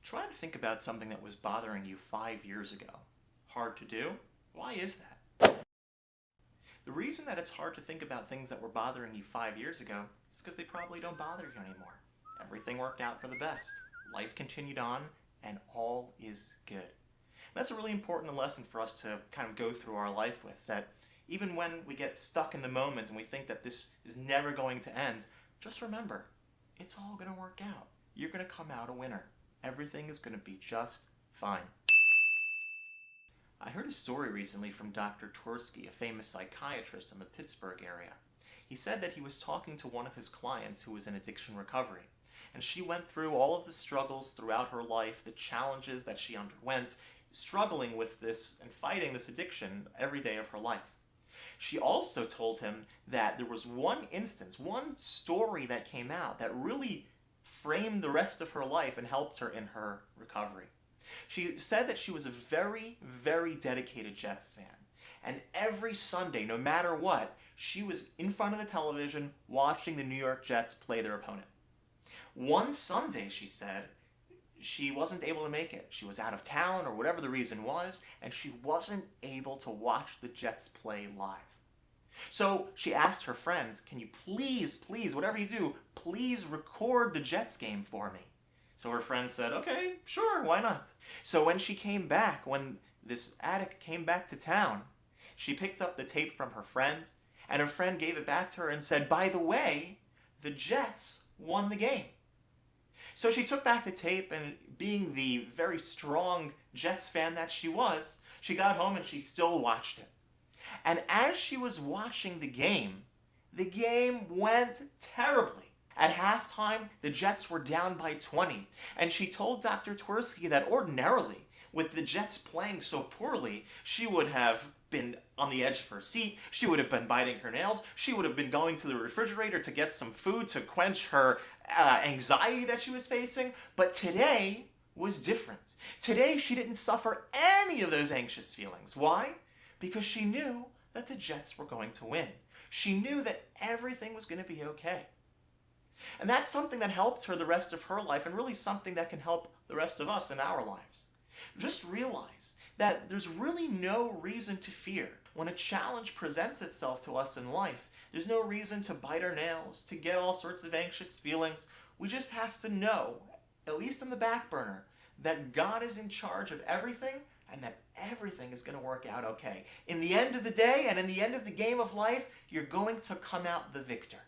Try to think about something that was bothering you 5 years ago. Hard to do? Why is that? The reason that it's hard to think about things that were bothering you 5 years ago is because they probably don't bother you anymore. Everything worked out for the best. Life continued on, and all is good. That's a really important lesson for us to kind of go through our life with, that even when we get stuck in the moment and we think that this is never going to end, just remember, it's all going to work out. You're going to come out a winner. Everything is going to be just fine. I heard a story recently from Dr. Tversky, a famous psychiatrist in the Pittsburgh area. He said that he was talking to one of his clients who was in addiction recovery, and she went through all of the struggles throughout her life, the challenges that she underwent, struggling with this and fighting this addiction every day of her life. She also told him that there was one instance, one story that came out that really framed the rest of her life and helped her in her recovery. She said that she was a very, very dedicated Jets fan. And every Sunday, no matter what, she was in front of the television watching the New York Jets play their opponent. One Sunday, she said, she wasn't able to make it. She was out of town or whatever the reason was, and she wasn't able to watch the Jets play live. So she asked her friend, can you please, whatever you do, please record the Jets game for me? So her friend said, okay, sure, why not? So when she came back, when this addict came back to town, she picked up the tape from her friend, and her friend gave it back to her and said, by the way, the Jets won the game. So she took back the tape, and being the very strong Jets fan that she was, she got home and she still watched it. And as she was watching the game went terribly. At halftime, the Jets were down by 20, and she told Dr. Tversky that ordinarily, with the Jets playing so poorly, she would have been on the edge of her seat, she would have been biting her nails, she would have been going to the refrigerator to get some food to quench her anxiety that she was facing, but today was different. Today, she didn't suffer any of those anxious feelings. Why? Because she knew that the Jets were going to win. She knew that everything was going to be okay. And that's something that helped her the rest of her life, and really something that can help the rest of us in our lives. Just realize that there's really no reason to fear. When a challenge presents itself to us in life, there's no reason to bite our nails, to get all sorts of anxious feelings. We just have to know, at least in the back burner, that God is in charge of everything, and that everything is going to work out okay. In the end of the day and in the end of the game of life, you're going to come out the victor.